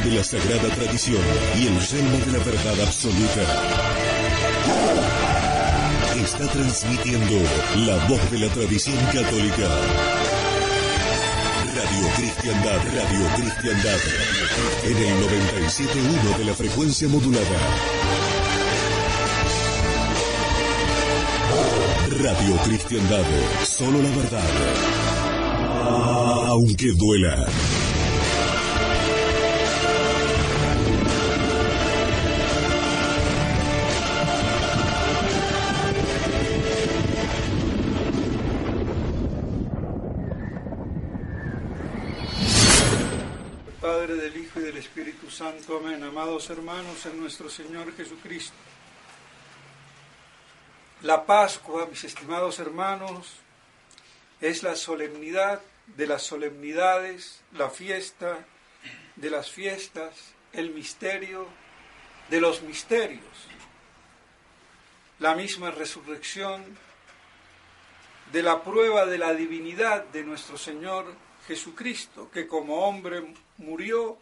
de la sagrada tradición y el yelmo de la verdad absoluta. Está transmitiendo la voz de la tradición católica. Radio Cristiandad, en el 97.1 de la frecuencia modulada. Radio Cristiandad, solo la verdad, aunque duela. Padre, del Hijo y del Espíritu Santo. Amén. Amados hermanos en nuestro Señor Jesucristo. La Pascua, mis estimados hermanos, es la solemnidad de las solemnidades, la fiesta de las fiestas, el misterio de los misterios. La misma resurrección de la prueba de la divinidad de nuestro Señor Jesucristo, que como hombre murió,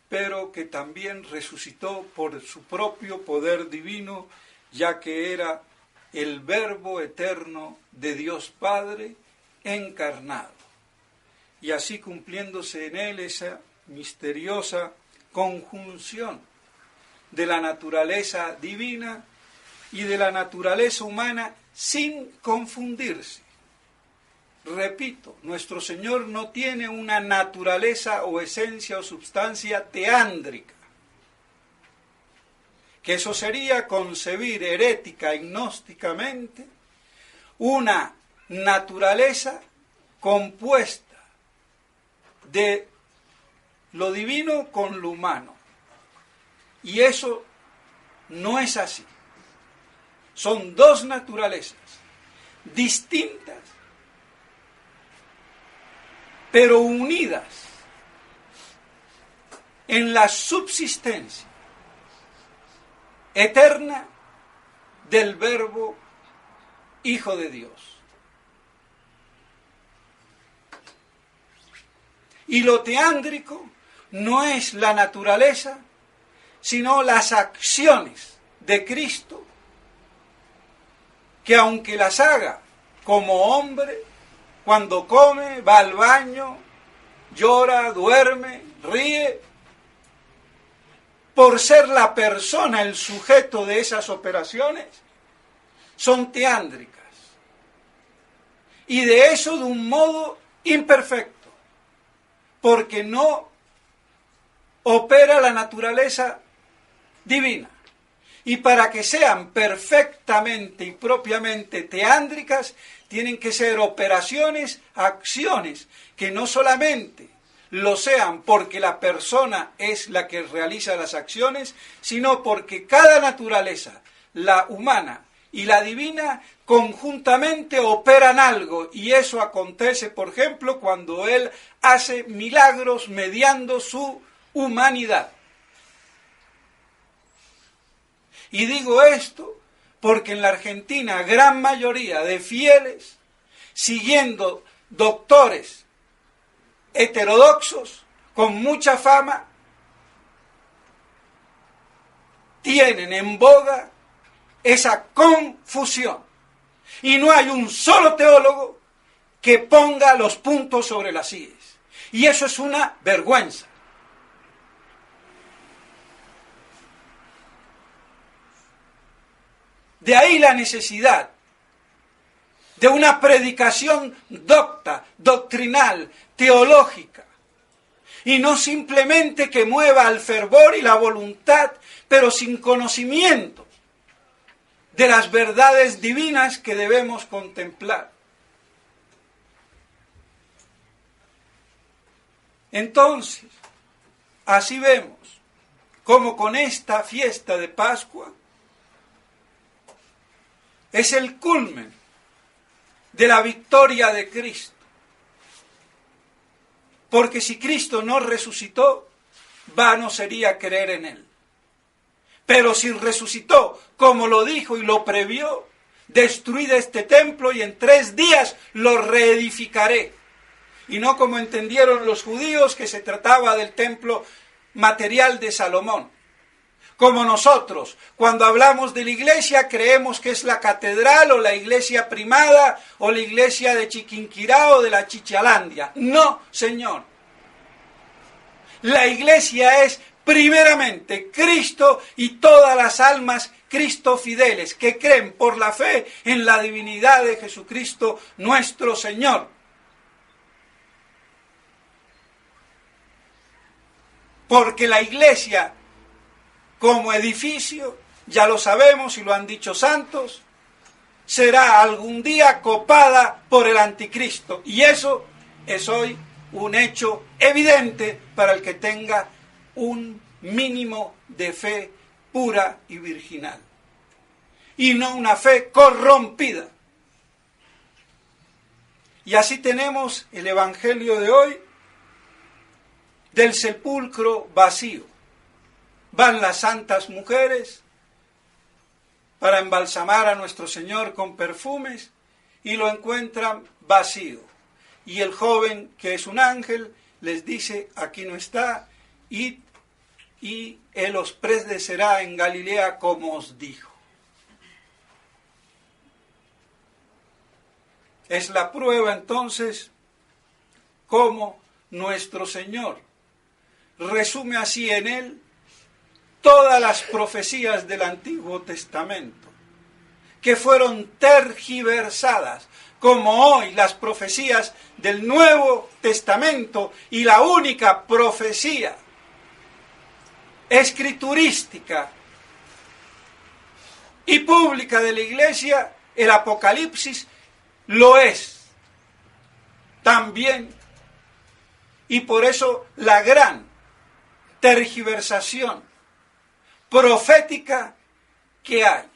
pero que también resucitó por su propio poder divino, ya que era el Verbo eterno de Dios Padre encarnado. Y así cumpliéndose en él esa misteriosa conjunción de la naturaleza divina y de la naturaleza humana sin confundirse. Repito, nuestro Señor no tiene una naturaleza o esencia o substancia teándrica, que eso sería concebir herética y gnósticamente una naturaleza compuesta de lo divino con lo humano. Y eso no es así. Son dos naturalezas distintas, pero unidas en la subsistencia eterna del Verbo Hijo de Dios. Y lo teándrico no es la naturaleza, sino las acciones de Cristo, que aunque las haga como hombre, cuando come, va al baño, llora, duerme, ríe, por ser la persona el sujeto de esas operaciones, son teándricas. Y de eso de un modo imperfecto, porque no opera la naturaleza divina. Y para que sean perfectamente y propiamente teándricas, tienen que ser operaciones, acciones, que no solamente lo sean porque la persona es la que realiza las acciones, sino porque cada naturaleza, la humana y la divina, conjuntamente operan algo. Y eso acontece, por ejemplo, cuando Él hace milagros mediando su humanidad. Y digo esto porque en la Argentina gran mayoría de fieles, siguiendo doctores heterodoxos con mucha fama, tienen en boga esa confusión. Y no hay un solo teólogo que ponga los puntos sobre las íes. Y eso es una vergüenza. De ahí la necesidad de una predicación docta, doctrinal, teológica, y no simplemente que mueva al fervor y la voluntad, pero sin conocimiento de las verdades divinas que debemos contemplar. Entonces, así vemos cómo con esta fiesta de Pascua es el culmen de la victoria de Cristo. Porque si Cristo no resucitó, vano sería creer en Él. Pero si resucitó, como lo dijo y lo previó, destruid este templo y en 3 días lo reedificaré. Y no como entendieron los judíos, que se trataba del templo material de Salomón. Como nosotros, cuando hablamos de la iglesia, creemos que es la catedral o la iglesia primada o la iglesia de Chiquinquirá o de la Chichalandia. No, Señor. La iglesia es primeramente Cristo y todas las almas Cristo fideles que creen por la fe en la divinidad de Jesucristo nuestro Señor. Porque la iglesia como edificio, ya lo sabemos y lo han dicho santos, será algún día copada por el anticristo. Y eso es hoy un hecho evidente para el que tenga un mínimo de fe pura y virginal. Y no una fe corrompida. Y así tenemos el evangelio de hoy del sepulcro vacío. Van las santas mujeres para embalsamar a nuestro Señor con perfumes y lo encuentran vacío. Y el joven, que es un ángel, les dice, aquí no está, y Él os precederá en Galilea como os dijo. Es la prueba entonces cómo nuestro Señor resume así en Él todas las profecías del Antiguo Testamento, que fueron tergiversadas, como hoy las profecías del Nuevo Testamento, y la única profecía escriturística y pública de la Iglesia, el Apocalipsis, lo es también, y por eso la gran tergiversación profética que hay.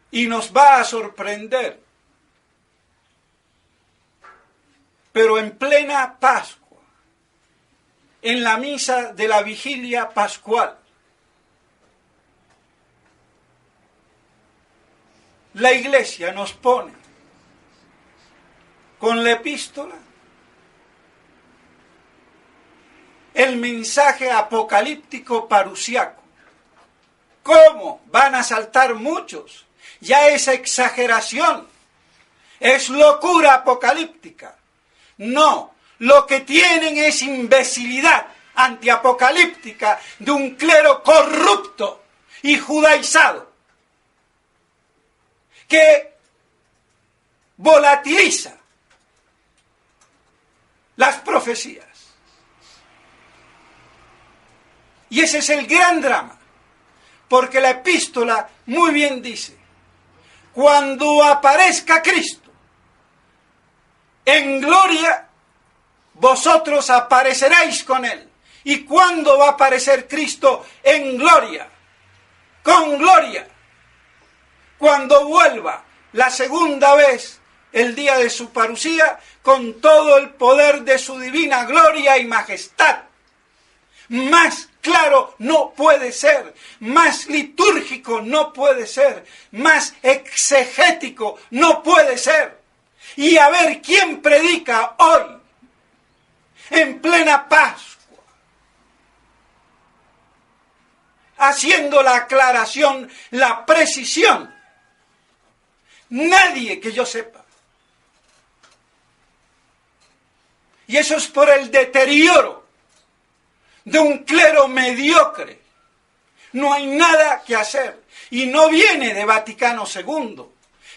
Y nos va a sorprender, pero en plena Pascua, en la misa de la vigilia pascual, la Iglesia nos pone con la epístola el mensaje apocalíptico parusiaco. ¿Cómo van a saltar muchos? Ya es exageración, es locura apocalíptica. No, lo que tienen es imbecilidad antiapocalíptica de un clero corrupto y judaizado que volatiliza las profecías. Y ese es el gran drama, porque la epístola muy bien dice, cuando aparezca Cristo en gloria, vosotros apareceréis con Él. ¿Y cuándo va a aparecer Cristo en gloria? Con gloria. Cuando vuelva la segunda vez, el día de su parusía, con todo el poder de su divina gloria y majestad. Más claro no puede ser, más litúrgico no puede ser, más exegético no puede ser. Y a ver quién predica hoy, en plena Pascua, haciendo la aclaración, la precisión. Nadie que yo sepa. Y eso es por el deterioro de un clero mediocre. No hay nada que hacer. Y no viene de Vaticano II.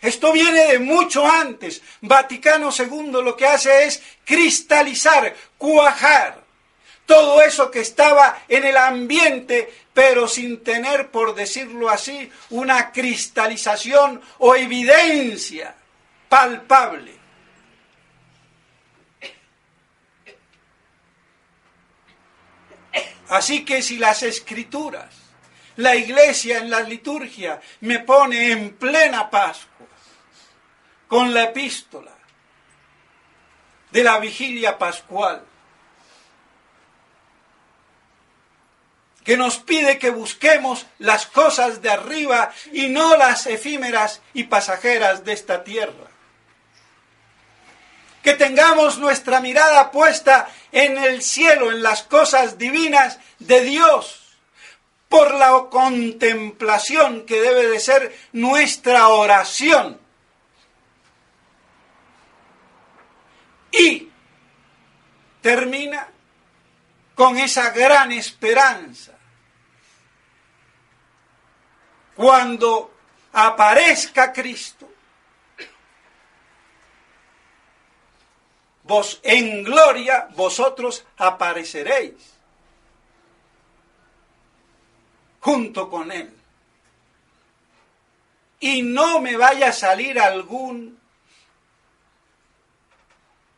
Esto viene de mucho antes. Vaticano II lo que hace es cristalizar, cuajar todo eso que estaba en el ambiente, pero sin tener, por decirlo así, una cristalización o evidencia palpable. Así que si las Escrituras, la Iglesia en la liturgia, me pone en plena Pascua con la epístola de la vigilia pascual, que nos pide que busquemos las cosas de arriba y no las efímeras y pasajeras de esta tierra. que tengamos nuestra mirada puesta en el cielo, en las cosas divinas de Dios, por la contemplación que debe de ser nuestra oración. Y termina con esa gran esperanza. Cuando aparezca Cristo, vos en gloria, vosotros apareceréis junto con Él. Y no me vaya a salir algún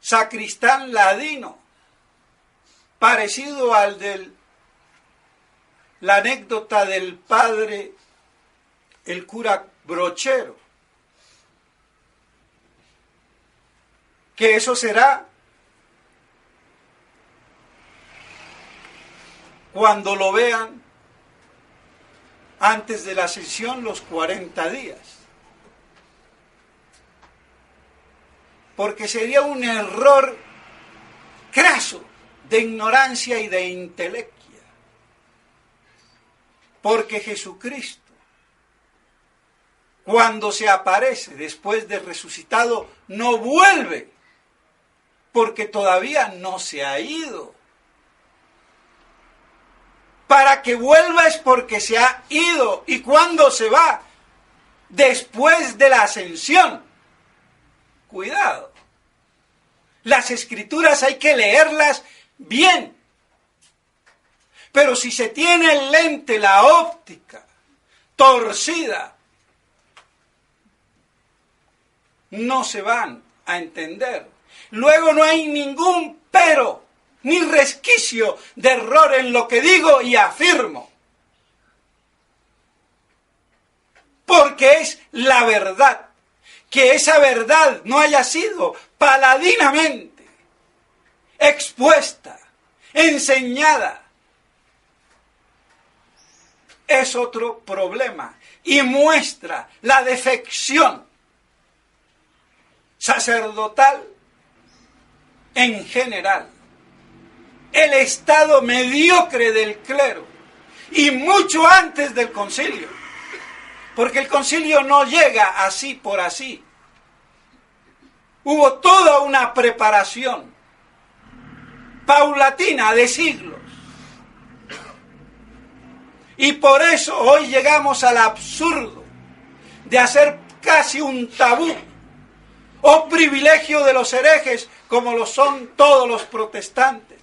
sacristán ladino, parecido al de la anécdota del padre, el cura Brochero, que eso será cuando lo vean antes de la ascensión, los 40 días. Porque sería un error craso de ignorancia y de intelequia. Porque Jesucristo, cuando se aparece después de resucitado, no vuelve, porque todavía no se ha ido. Para que vuelva es porque se ha ido. ¿Y cuándo se va? Después de la ascensión. Cuidado. Las escrituras hay que leerlas bien. Pero si se tiene el lente, la óptica, torcida, no se van a entender. Luego no hay ningún pero, ni resquicio de error en lo que digo y afirmo. Porque es la verdad. Que esa verdad no haya sido paladinamente expuesta, enseñada, es otro problema y muestra la defección sacerdotal en general, el estado mediocre del clero y mucho antes del concilio, porque el concilio no llega así por así. Hubo toda una preparación paulatina de siglos. Y por eso hoy llegamos al absurdo de hacer casi un tabú o privilegio de los herejes, como lo son todos los protestantes,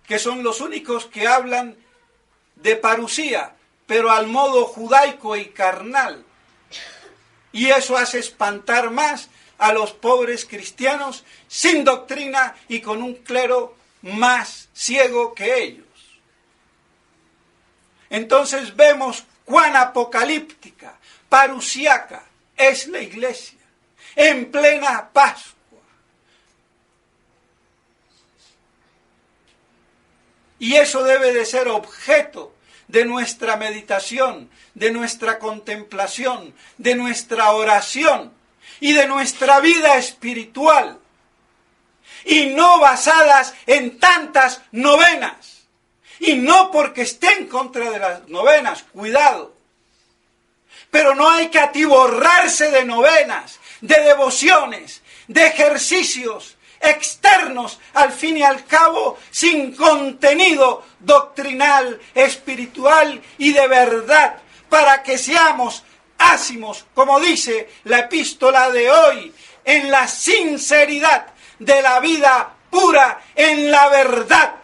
que son los únicos que hablan de parusía, pero al modo judaico y carnal. Y eso hace espantar más a los pobres cristianos sin doctrina y con un clero más ciego que ellos. Entonces vemos cuán apocalíptica, parusiaca es la iglesia en plena Pascua. Y eso debe de ser objeto de nuestra meditación, de nuestra contemplación, de nuestra oración y de nuestra vida espiritual. Y no basadas en tantas novenas. Y no porque esté en contra de las novenas, cuidado. Pero no hay que atiborrarse de novenas, de devociones, de ejercicios externos, al fin y al cabo, sin contenido doctrinal, espiritual y de verdad, para que seamos ácimos, como dice la epístola de hoy, en la sinceridad de la vida pura, en la verdad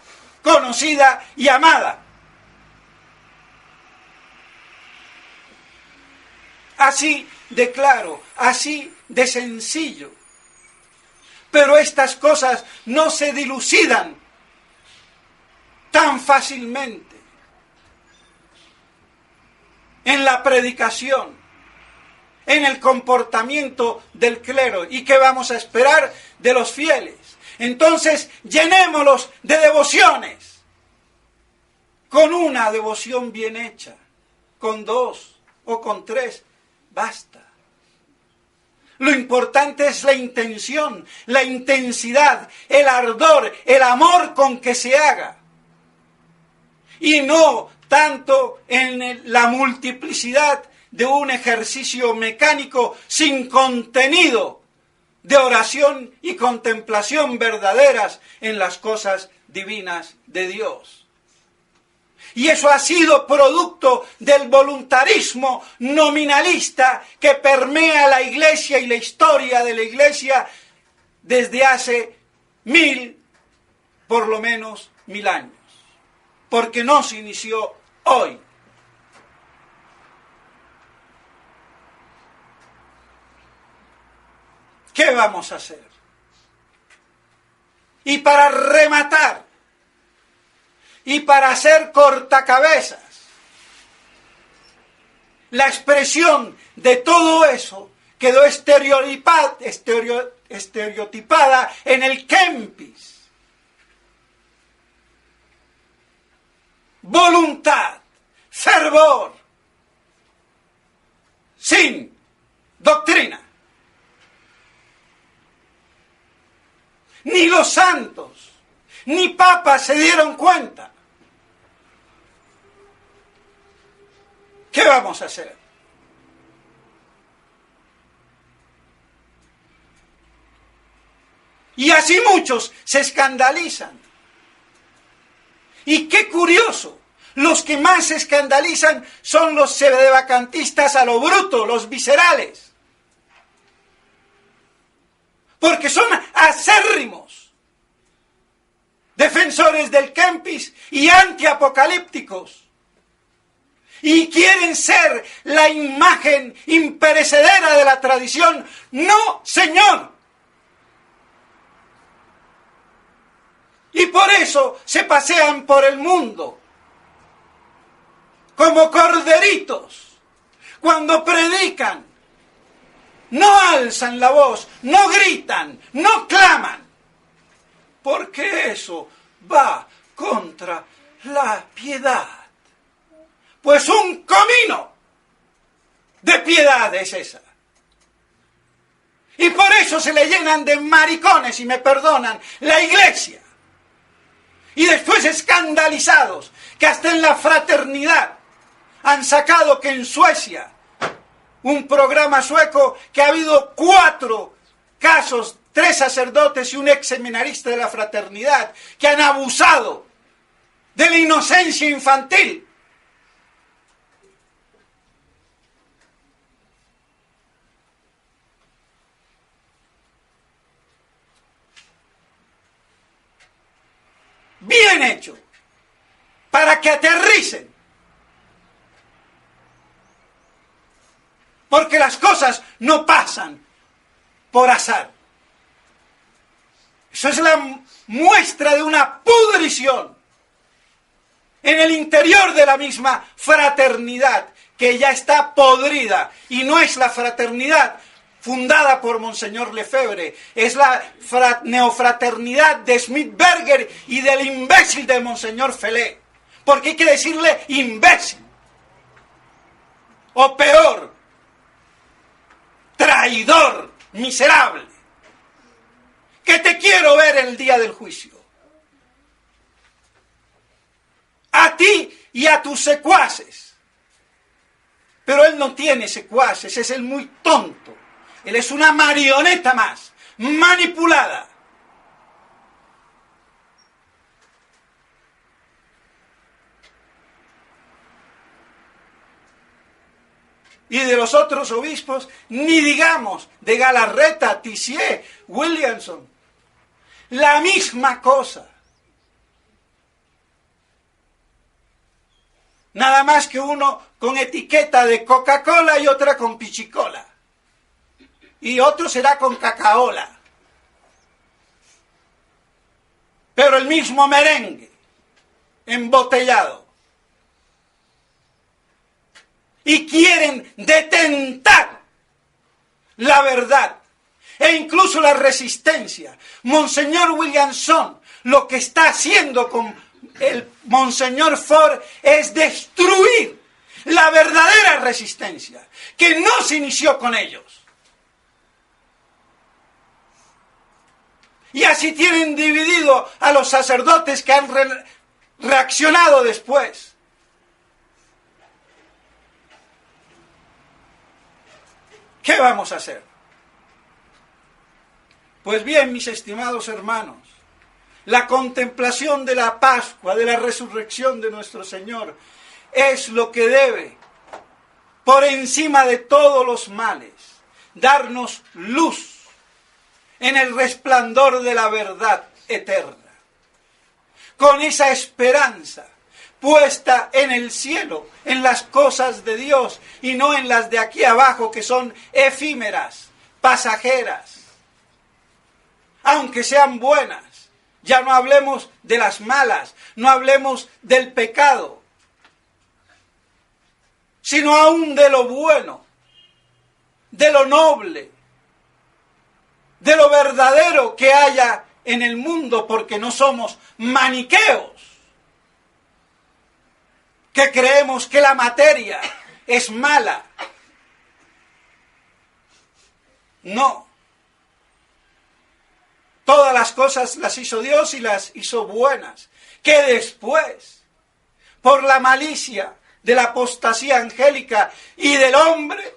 conocida y amada. Así de claro, así de sencillo. Pero estas cosas no se dilucidan tan fácilmente en la predicación, en el comportamiento del clero. ¿Y qué vamos a esperar de los fieles? Entonces, llenémoslos de devociones. Con una devoción bien hecha, con 2 o con 3, basta. Lo importante es la intención, la intensidad, el ardor, el amor con que se haga. Y no tanto en la multiplicidad de un ejercicio mecánico sin contenido de oración y contemplación verdaderas en las cosas divinas de Dios. Y eso ha sido producto del voluntarismo nominalista que permea la Iglesia y la historia de la Iglesia desde hace por lo menos 1000 años. Porque no se inició hoy. ¿Qué vamos a hacer? Y para rematar, y para hacer cortacabezas, la expresión de todo eso quedó estereotipada en el Kempis. Voluntad, fervor, sin doctrina. Ni los santos, ni papas se dieron cuenta. ¿Qué vamos a hacer? Y así muchos se escandalizan. Y qué curioso, los que más se escandalizan son los sedevacantistas a lo bruto, los viscerales. Porque son acérrimos defensores del Kempis y antiapocalípticos. Y quieren ser la imagen imperecedera de la tradición. ¡No, Señor! Y por eso se pasean por el mundo como corderitos. Cuando predican, no alzan la voz, no gritan, no claman. Porque eso va contra la piedad. Pues un comino de piedad es esa. Y por eso se le llenan de maricones, y me perdonan, la Iglesia. Y después escandalizados, que hasta en la fraternidad han sacado que en Suecia, un programa sueco, que ha habido 4 casos, 3 sacerdotes y un ex seminarista de la fraternidad, que han abusado de la inocencia infantil. Bien hecho, para que aterricen. Porque las cosas no pasan por azar. Eso es la muestra de una pudrición en el interior de la misma fraternidad, que ya está podrida. Y no es la fraternidad fundada por Monseñor Lefebvre, es la neofraternidad de Smith-Berger y del imbécil de Monseñor Felé. Porque hay que decirle imbécil. O peor, traidor, miserable. Que te quiero ver el día del juicio. A ti y a tus secuaces. Pero él no tiene secuaces, es el muy tonto. Él es una marioneta más, manipulada. Y de los otros obispos, ni digamos, de Galarreta, Tissier, Williamson. La misma cosa. Nada más que uno con etiqueta de Coca-Cola y otra con Pichicola. Y otro será con Cacaola. Pero el mismo merengue, embotellado. Y quieren detentar la verdad e incluso la resistencia. Monseñor Williamson lo que está haciendo con el Monseñor Ford es destruir la verdadera resistencia, que no se inició con ellos. Y así tienen dividido a los sacerdotes que han reaccionado después. ¿Qué vamos a hacer? Pues bien, mis estimados hermanos, la contemplación de la Pascua, de la resurrección de nuestro Señor, es lo que debe, por encima de todos los males, darnos luz en el resplandor de la verdad eterna. Con esa esperanza puesta en el cielo, en las cosas de Dios y no en las de aquí abajo que son efímeras, pasajeras, aunque sean buenas. Ya no hablemos de las malas, no hablemos del pecado, sino aún de lo bueno, de lo noble, de lo verdadero que haya en el mundo, porque no somos maniqueos, que creemos que la materia es mala. No. Todas las cosas las hizo Dios y las hizo buenas, que después, por la malicia de la apostasía angélica y del hombre,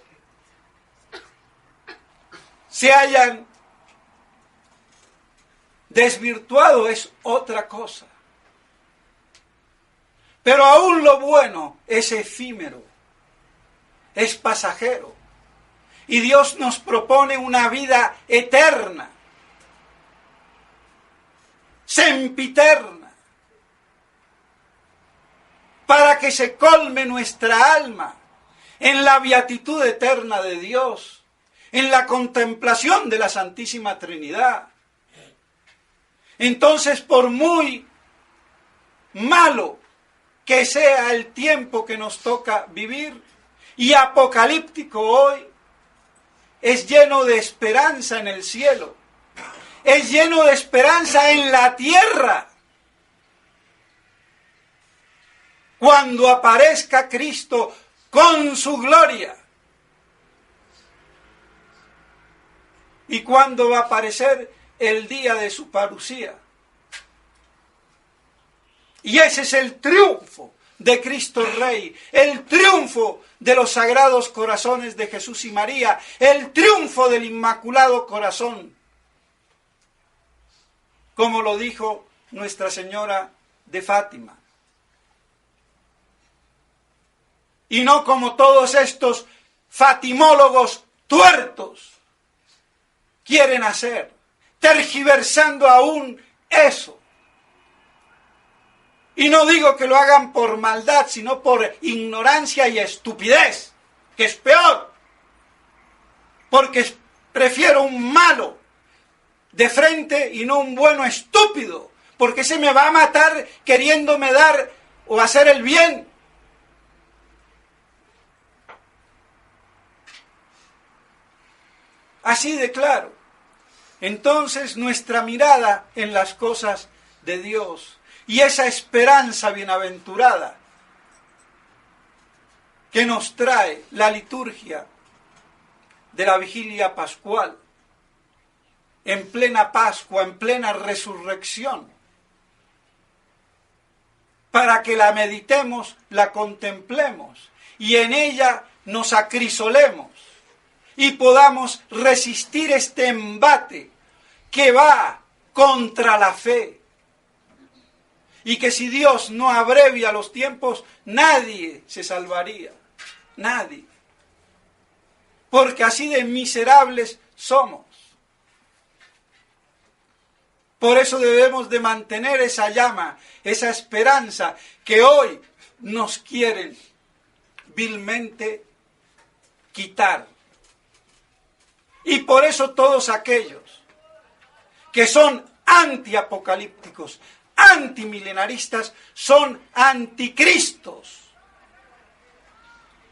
se hayan desvirtuado es otra cosa. Pero aún lo bueno es efímero, es pasajero. Y Dios nos propone una vida eterna, sempiterna, para que se colme nuestra alma en la beatitud eterna de Dios, en la contemplación de la Santísima Trinidad. Entonces, por muy malo que sea el tiempo que nos toca vivir, y apocalíptico hoy, es lleno de esperanza en el cielo, es lleno de esperanza en la tierra. Cuando aparezca Cristo con su gloria. ¿Y cuándo va a aparecer? El día de su parucía. Y ese es el triunfo de Cristo Rey, el triunfo de los sagrados corazones de Jesús y María, el triunfo del Inmaculado Corazón, como lo dijo Nuestra Señora de Fátima. Y no como todos estos fatimólogos tuertos quieren hacer, tergiversando aún eso. Y no digo que lo hagan por maldad, sino por ignorancia y estupidez, que es peor. Porque prefiero un malo de frente y no un bueno estúpido, porque ese me va a matar queriéndome dar o hacer el bien. Así de claro. Entonces nuestra mirada en las cosas de Dios y esa esperanza bienaventurada que nos trae la liturgia de la vigilia pascual, en plena Pascua, en plena resurrección, para que la meditemos, la contemplemos y en ella nos acrisolemos y podamos resistir este embate que va contra la fe. Y que si Dios no abrevia los tiempos, nadie se salvaría. Nadie. Porque así de miserables somos. Por eso debemos de mantener esa llama, esa esperanza que hoy nos quieren vilmente quitar. Y por eso todos aquellos que son antiapocalípticos, antimilenaristas, son anticristos,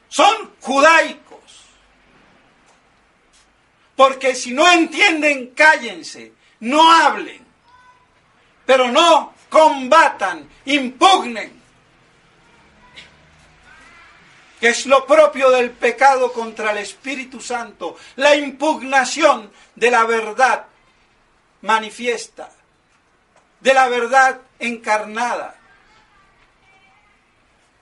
son judaicos. Porque si no entienden, cállense, no hablen, pero no combatan, impugnen, que es lo propio del pecado contra el Espíritu Santo, la impugnación de la verdad manifiesta, de la verdad encarnada.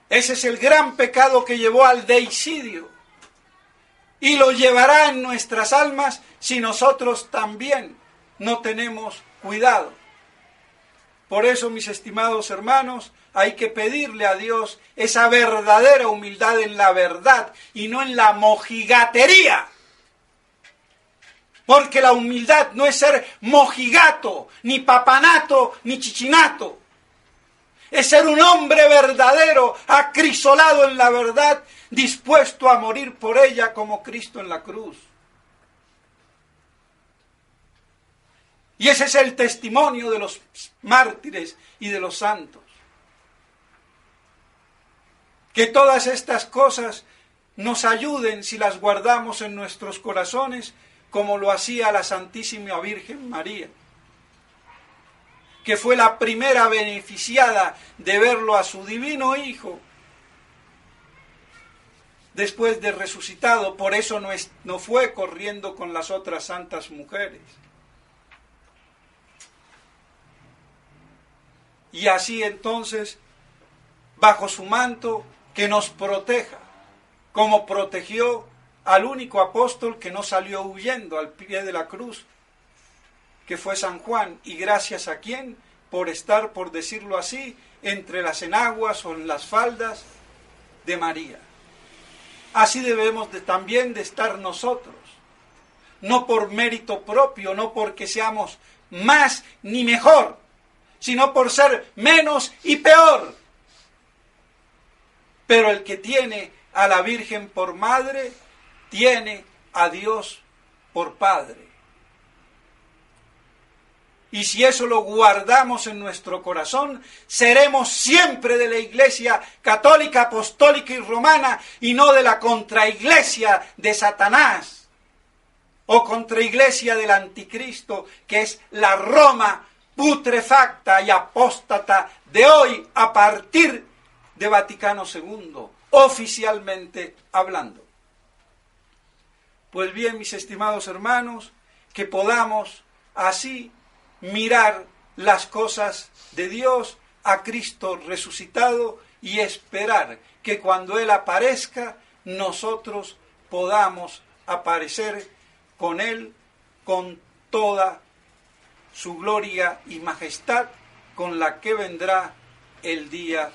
Ese es el gran pecado que llevó al deicidio y lo llevará en nuestras almas si nosotros también no tenemos cuidado. Por eso, mis estimados hermanos, hay que pedirle a Dios esa verdadera humildad en la verdad y no en la mojigatería. Porque la humildad no es ser mojigato, ni papanato, ni chichinato. Es ser un hombre verdadero, acrisolado en la verdad, dispuesto a morir por ella como Cristo en la cruz. Y ese es el testimonio de los mártires y de los santos. Que todas estas cosas nos ayuden si las guardamos en nuestros corazones, como lo hacía la Santísima Virgen María, que fue la primera beneficiada de verlo a su divino Hijo después de resucitado. Por eso no fue corriendo con las otras santas mujeres. Y así entonces, bajo su manto, que nos proteja, como protegió al único apóstol que no salió huyendo al pie de la cruz, que fue San Juan, y gracias a quien, por estar, por decirlo así, entre las enaguas o en las faldas de María. Así debemos también de estar nosotros, no por mérito propio, no porque seamos más ni mejor, sino por ser menos y peor. Pero el que tiene a la Virgen por madre, tiene a Dios por Padre. Y si eso lo guardamos en nuestro corazón, seremos siempre de la Iglesia católica, apostólica y romana, y no de la contraiglesia de Satanás, o contraiglesia del anticristo, que es la Roma putrefacta y apóstata de hoy a partir de Vaticano II, oficialmente hablando. Pues bien, mis estimados hermanos, que podamos así mirar las cosas de Dios, a Cristo resucitado, y esperar que cuando Él aparezca, nosotros podamos aparecer con Él, con toda su gloria y majestad, con la que vendrá el día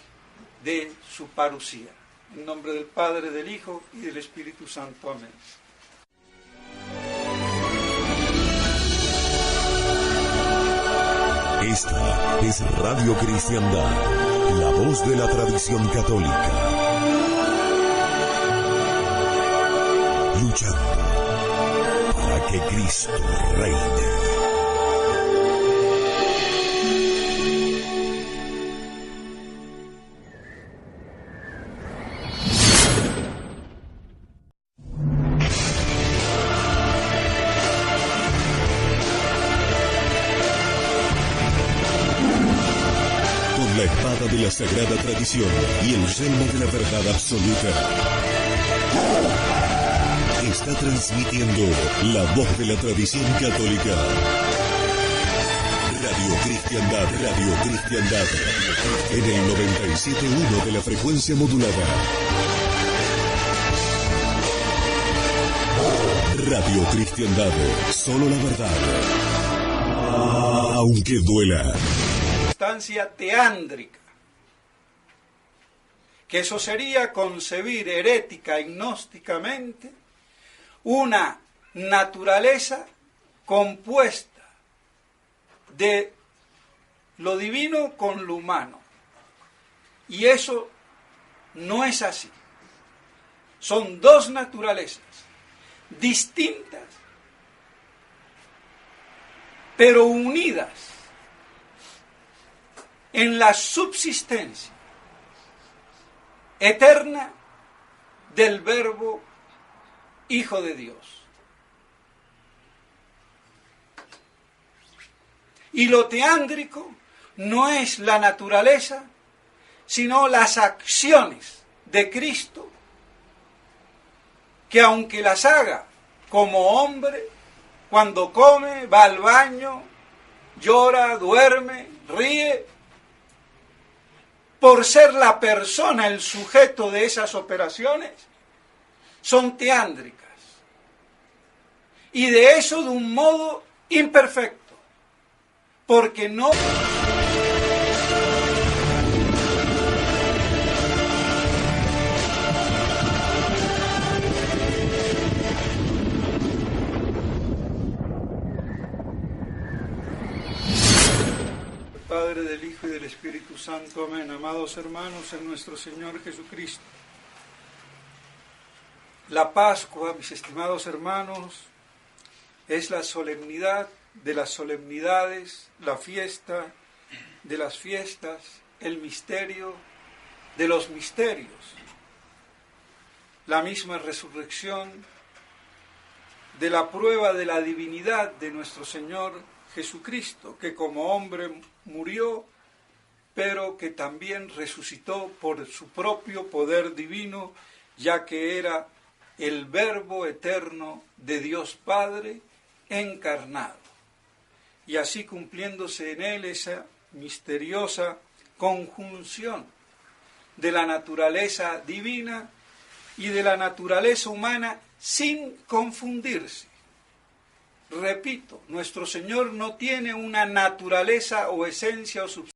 de su parucía. En nombre del Padre, del Hijo y del Espíritu Santo. Amén. Esta es Radio Cristiandad, la voz de la tradición católica. Luchando para que Cristo reine. La espada de la sagrada tradición y el yelmo de la verdad absoluta. Está transmitiendo la voz de la tradición católica. Radio Cristiandad, Radio Cristiandad, en el 97.1 de la frecuencia modulada. Radio Cristiandad, solo la verdad, aunque duela. Teándrica, que eso sería concebir herética y gnósticamente una naturaleza compuesta de lo divino con lo humano, y eso no es así. Son dos naturalezas distintas pero unidas en la subsistencia eterna del Verbo Hijo de Dios. Y lo teándrico no es la naturaleza, sino las acciones de Cristo, que aunque las haga como hombre, cuando come, va al baño, llora, duerme, ríe, por ser la persona el sujeto de esas operaciones, son teándricas. Y de eso de un modo imperfecto, porque no... Padre, del Hijo y del Espíritu Santo. Amén. Amados hermanos en nuestro Señor Jesucristo, la Pascua, mis estimados hermanos, es la solemnidad de las solemnidades, la fiesta de las fiestas, el misterio de los misterios. La misma resurrección de la prueba de la divinidad de nuestro Señor Jesucristo, que como hombre murió, pero que también resucitó por su propio poder divino, ya que era el Verbo eterno de Dios Padre encarnado. Y así cumpliéndose en él esa misteriosa conjunción de la naturaleza divina y de la naturaleza humana sin confundirse. Repito, nuestro Señor no tiene una naturaleza o esencia o substancia